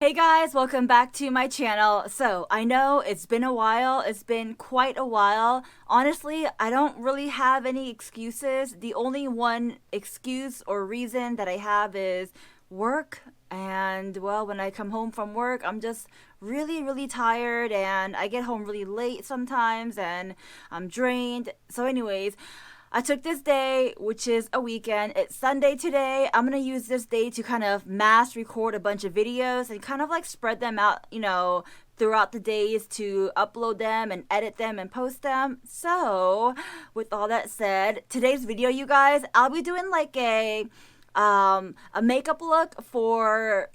Hey guys, welcome back to my channel. So, I know it's been a while. It's been quite a while. Honestly, I don't really have any excuses. The only one excuse or reason that I have is work. And well, when I come home from work, I'm just really tired and I get home really late sometimes and I'm drained. So, anyways, I took this day, which is a weekend. It's Sunday today. I'm going to use this day to kind of mass record a bunch of videos and kind of like spread them out, throughout the days to upload them and edit them and post them. So, with all that said, today's video, you guys, I'll be doing like a makeup look for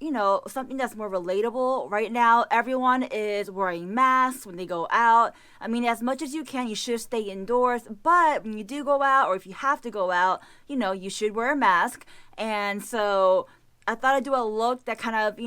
something that's more relatable. Right now everyone is wearing masks when they go out. I mean, as much as you can, you should stay indoors, but when you do go out, or if you have to go out, you should wear a mask. And so I thought I'd do a look that kind of,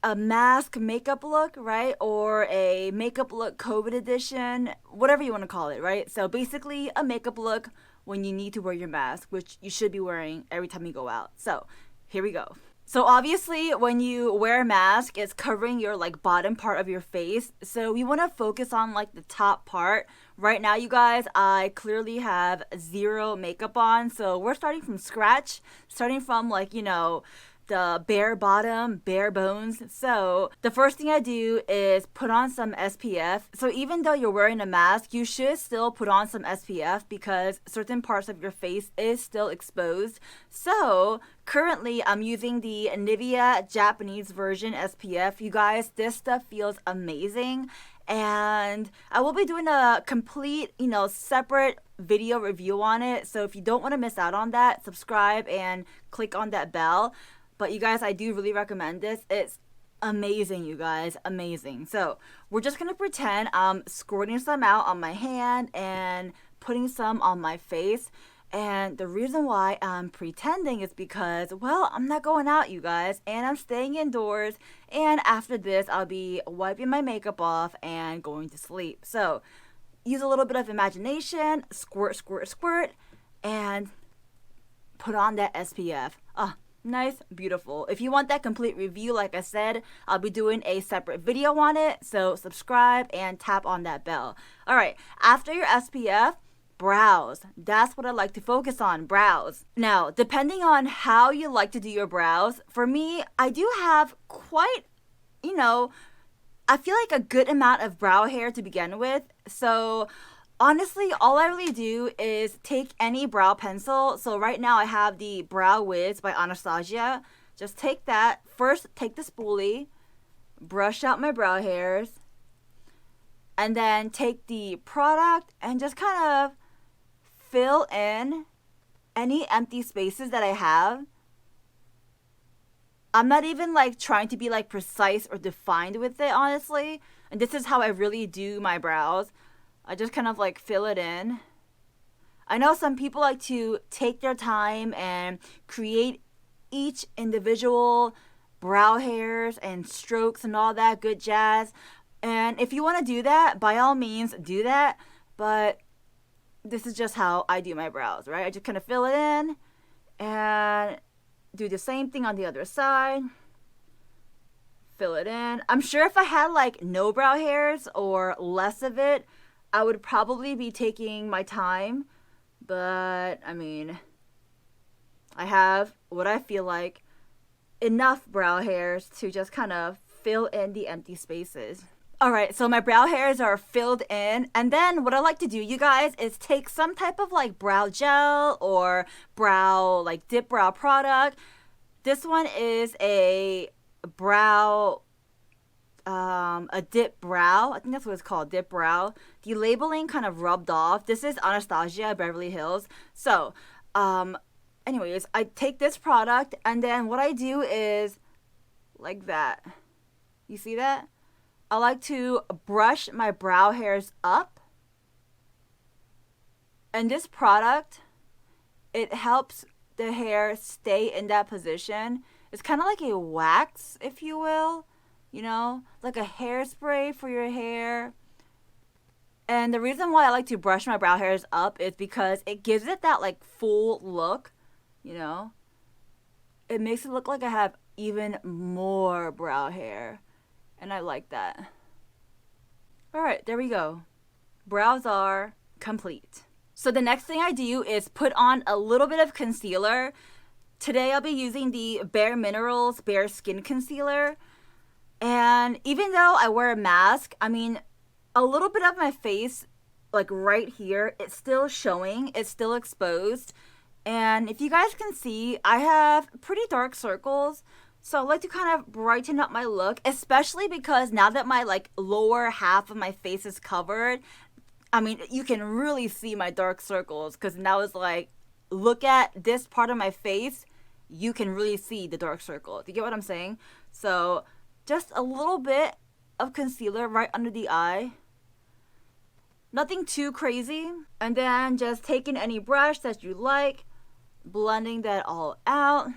a mask makeup look, right? Or a makeup look COVID edition, whatever you want to call it, right? So basically a makeup look when you need to wear your mask, which you should be wearing every time you go out. So here we go. So obviously when you wear a mask, it's covering your like bottom part of your face. So we want to focus on like the top part. Right now, you guys, I clearly have zero makeup on. So we're starting from scratch, starting from like, the bare bottom, bare bones. So the first thing I do is put on some SPF. So even though you're wearing a mask, you should still put on some SPF because certain parts of your face is still exposed. So currently I'm using the Nivea Japanese version SPF. You guys, this stuff feels amazing. And I will be doing a complete, separate video review on it. So if you don't want to miss out on that, subscribe and click on that bell. But you guys, I do really recommend this. It's amazing, you guys. Amazing. So we're just going to pretend I'm squirting some out on my hand and putting some on my face. And the reason why I'm pretending is because, well, I'm not going out, you guys. And I'm staying indoors. And after this, I'll be wiping my makeup off and going to sleep. So use a little bit of imagination. Squirt. And put on that SPF. Nice, beautiful. If you want that complete review, like I said, I'll be doing a separate video on it. So subscribe and tap on that bell. All right, after your SPF, brows. That's what I like to focus on, brows. Now, depending on how you like to do your brows, for me, I do have quite, I feel like a good amount of brow hair to begin with. So honestly, all I really do is take any brow pencil. So right now I have the Brow Wiz by Anastasia. Just take that. First, take the spoolie, brush out my brow hairs, and then take the product and just kind of fill in any empty spaces that I have. I'm not even like trying to be like precise or defined with it, honestly. And this is how I really do my brows. I just kind of like fill it in. I know some people like to take their time and create each individual brow hairs and strokes and all that good jazz. And if you want to do that, by all means, do that. But this is just how I do my brows, right? I just kind of fill it in and do the same thing on the other side. Fill it in. I'm sure if I had like no brow hairs or less of it, I would probably be taking my time, but I mean, I have what I feel like enough brow hairs to just kind of fill in the empty spaces. Alright, so my brow hairs are filled in, and then what I like to do, you guys, is take some type of like brow gel or dip brow product. This one is a dip brow. I think that's what it's called, dip brow. The labeling kind of rubbed off. This is Anastasia Beverly Hills. So, anyways, I take this product and then what I do is like that. You see that? I like to brush my brow hairs up. And this product, it helps the hair stay in that position. It's kind of like a wax, if you will. Like a hairspray for your hair. And the reason why I like to brush my brow hairs up is because it gives it that like full look, It makes it look like I have even more brow hair. And I like that. Alright, there we go. Brows are complete. So the next thing I do is put on a little bit of concealer. Today I'll be using the Bare Minerals Bare Skin Concealer. And even though I wear a mask, I mean, a little bit of my face, like right here, it's still showing. It's still exposed. And if you guys can see, I have pretty dark circles. So I like to kind of brighten up my look, especially because now that my like lower half of my face is covered, I mean, you can really see my dark circles because now it's like, look at this part of my face, you can really see the dark circles. You get what I'm saying? So just a little bit of concealer right under the eye. Nothing too crazy. And then just taking any brush that you like, blending that all out.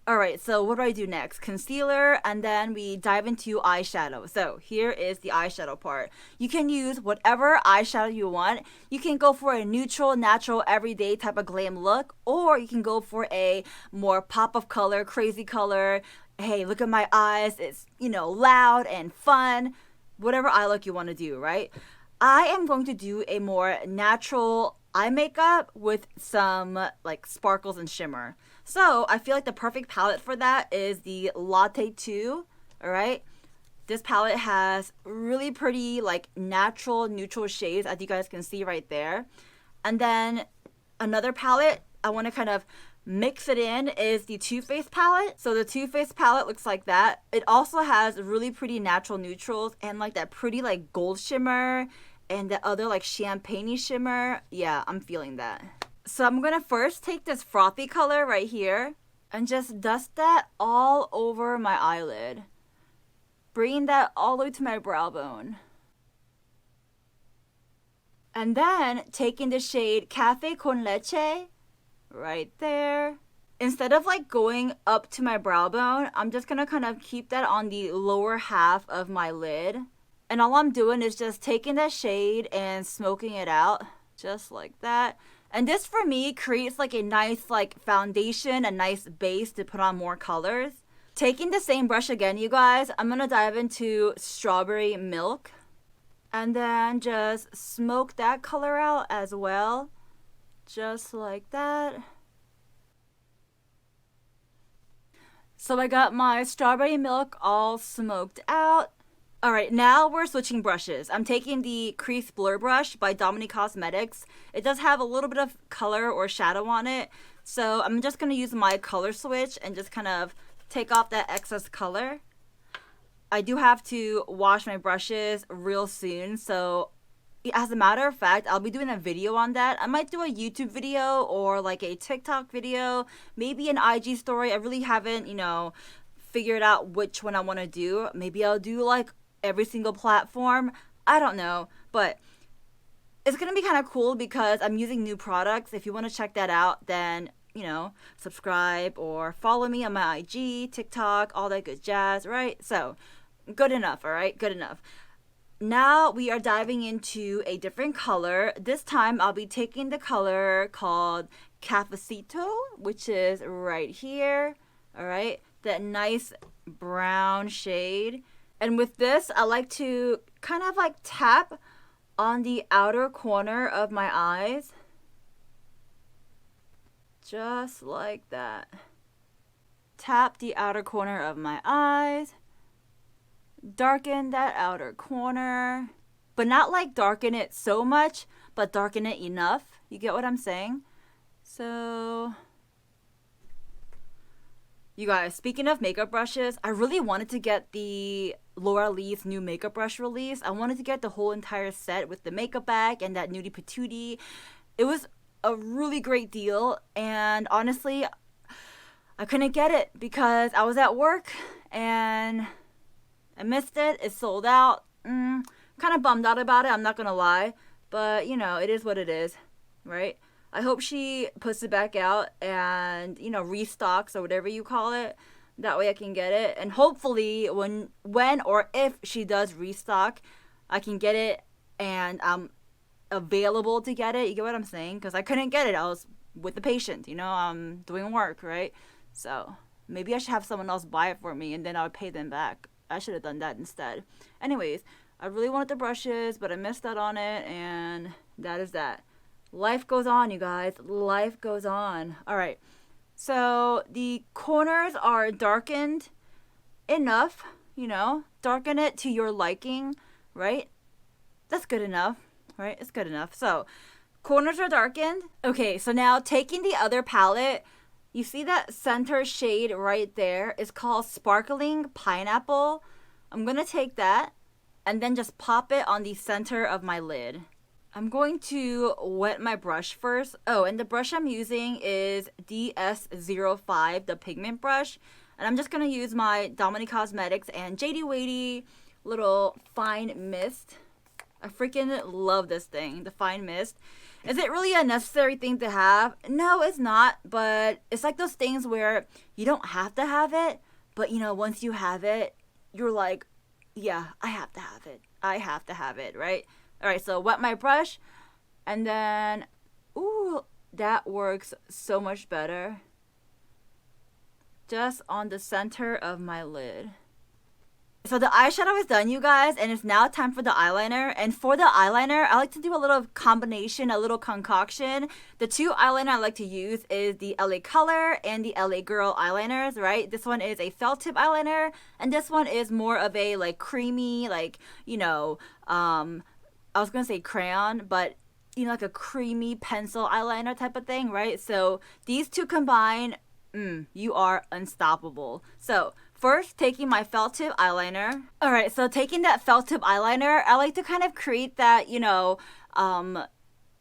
Alright, so what do I do next? Concealer, and then we dive into eyeshadow. So here is the eyeshadow part. You can use whatever eyeshadow you want. You can go for a neutral, natural, everyday type of glam look, or you can go for a more pop of color, crazy color. Hey, look at my eyes. It's, you know, loud and fun. Whatever eye look you want to do, right? I am going to do a more natural eye makeup with some like sparkles and shimmer. So I feel like the perfect palette for that is the Latte 2, alright? This palette has really pretty like natural neutral shades, as you guys can see right there. And then another palette I want to kind of mix it in is the Too Faced palette. So the Too Faced palette looks like that. It also has really pretty natural neutrals and like that pretty like gold shimmer and the other like champagne-y shimmer. Yeah, I'm feeling that. So I'm gonna first take this frothy color right here and just dust that all over my eyelid. Bringing that all the way to my brow bone. And then taking the shade Cafe con Leche right there. Instead of like going up to my brow bone, I'm just gonna kind of keep that on the lower half of my lid. And all I'm doing is just taking that shade and smoking it out. Just like that. And this for me creates like a nice like foundation, a nice base to put on more colors. Taking the same brush again, you guys, I'm going to dive into Strawberry Milk. And then just smoke that color out as well. Just like that. So I got my Strawberry Milk all smoked out. Alright, now we're switching brushes. I'm taking the Crease Blur Brush by Dominique Cosmetics. It does have a little bit of color or shadow on it. So I'm just going to use my color switch and just kind of take off that excess color. I do have to wash my brushes real soon. So as a matter of fact, I'll be doing a video on that. I might do a YouTube video or like a TikTok video, maybe an IG story. I really haven't, figured out which one I want to do. Maybe I'll do like every single platform. I don't know, but it's gonna be kind of cool because I'm using new products. If you want to check that out, then subscribe or follow me on my IG, TikTok, all that good jazz, right? So good enough. All right, good enough. Now we are diving into a different color. This time I'll be taking the color called Cafecito, which is right here. All right, that nice brown shade. And with this, I like to kind of like tap on the outer corner of my eyes. Just like that. Tap the outer corner of my eyes. Darken that outer corner. But not like darken it so much, but darken it enough. You get what I'm saying? So you guys, speaking of makeup brushes, I really wanted to get the Laura Lee's new makeup brush release. I wanted to get the whole entire set with the makeup bag and that nudie patootie. It was a really great deal, and honestly, I couldn't get it because I was at work and I missed it. It sold out. Kind of bummed out about it, I'm not gonna lie, but it is what it is, right? I hope she puts it back out and, restocks or whatever you call it. That way I can get it. And hopefully when or if she does restock, I can get it and I'm available to get it. You get what I'm saying? Because I couldn't get it. I was with the patient, I'm doing work, right? So Maybe I should have someone else buy it for me and then I would pay them back. I should have done that instead. Anyways, I really wanted the brushes, but I missed out on it, and that is that. Life goes on, you guys. Life goes on. All right. So the corners are darkened enough, darken it to your liking, right? That's good enough, right? It's good enough. So corners are darkened. Okay, so now taking the other palette, you see that center shade right there is called Sparkling Pineapple. I'm going to take that and then just pop it on the center of my lid. I'm going to wet my brush first. Oh, and the brush I'm using is DS05, the pigment brush. And I'm just going to use my Dominique Cosmetics and JD Wadey little fine mist. I freaking love this thing, the fine mist. Is it really a necessary thing to have? No, it's not, but it's like those things where you don't have to have it, but once you have it, you're like, yeah, I have to have it. I have to have it, right? All right, so wet my brush, and then, ooh, that works so much better. Just on the center of my lid. So the eyeshadow is done, you guys, and it's now time for the eyeliner. And for the eyeliner, I like to do a little combination, a little concoction. The two eyeliner I like to use is the LA Color and the LA Girl eyeliners, right? This one is a felt tip eyeliner, and this one is more of a like creamy, like, I was gonna say crayon, but like a creamy pencil eyeliner type of thing, right? So these two combined, you are unstoppable. So first, taking my felt tip eyeliner. All right, so taking that felt tip eyeliner, I like to kind of create that,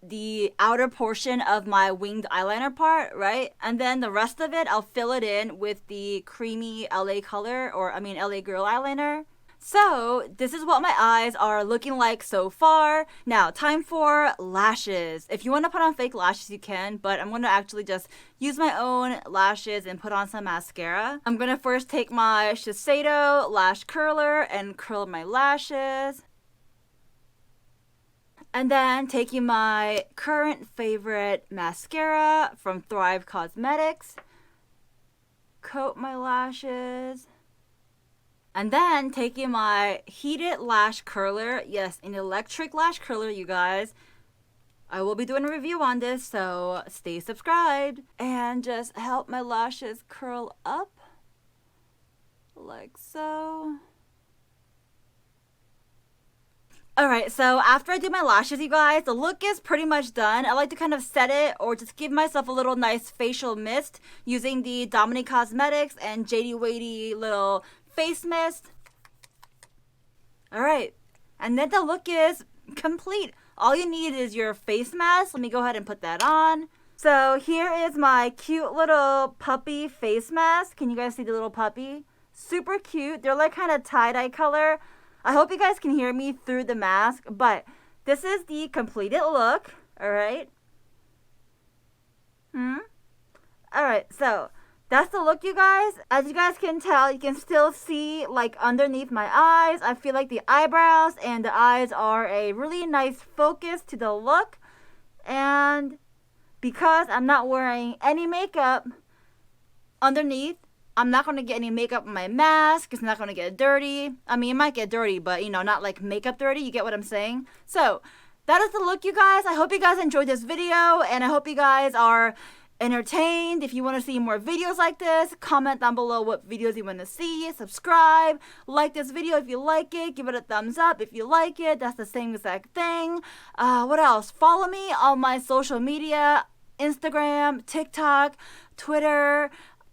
the outer portion of my winged eyeliner part, right? And then the rest of it, I'll fill it in with the creamy LA Color, LA Girl eyeliner. So this is what my eyes are looking like so far. Now, time for lashes. If you want to put on fake lashes, you can, but I'm going to actually just use my own lashes and put on some mascara. I'm going to first take my Shiseido lash curler and curl my lashes. And then taking my current favorite mascara from Thrive Cosmetics, coat my lashes. And then taking my heated lash curler, yes, an electric lash curler, you guys. I will be doing a review on this, so stay subscribed. And just help my lashes curl up, like so. Alright, so after I do my lashes, you guys, the look is pretty much done. I like to kind of set it or just give myself a little nice facial mist using the Dominique Cosmetics and JD Wadey little face mist. Alright, and then the look is complete. All you need is your face mask. Let me go ahead and put that on. So here is my cute little puppy face mask. Can you guys see the little puppy? Super cute. They're like kind of tie-dye color. I hope you guys can hear me through the mask, but this is the completed look. Alright. Alright, so that's the look, you guys. As you guys can tell, you can still see like underneath my eyes. I feel like the eyebrows and the eyes are a really nice focus to the look. And because I'm not wearing any makeup underneath, I'm not going to get any makeup on my mask. It's not going to get dirty. I mean, it might get dirty, but not like makeup dirty. You get what I'm saying? So that is the look, you guys. I hope you guys enjoyed this video, and I hope you guys are entertained. If you want to see more videos like this, comment down below what videos you want to see. Subscribe, like this video if you like it, give it a thumbs up if you like it. That's the same exact thing. What else? Follow me on my social media, Instagram, TikTok, Twitter.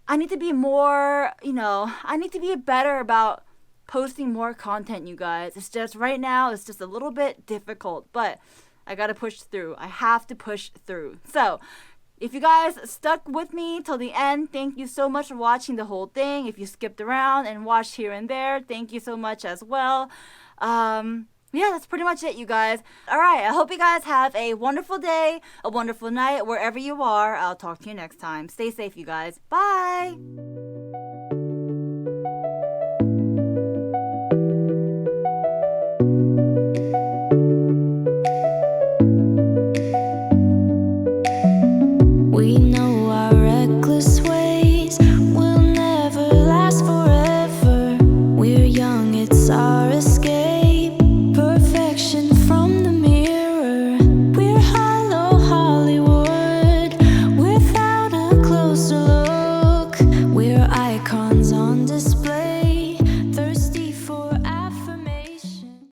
I need to be more, I need to be better about posting more content, you guys. It's just right now, it's just a little bit difficult, but I gotta push through. I have to push through. So if you guys stuck with me till the end, thank you so much for watching the whole thing. If you skipped around and watched here and there, thank you so much as well. Yeah, that's pretty much it, you guys. Alright, I hope you guys have a wonderful day, a wonderful night, wherever you are. I'll talk to you next time. Stay safe, you guys. Bye!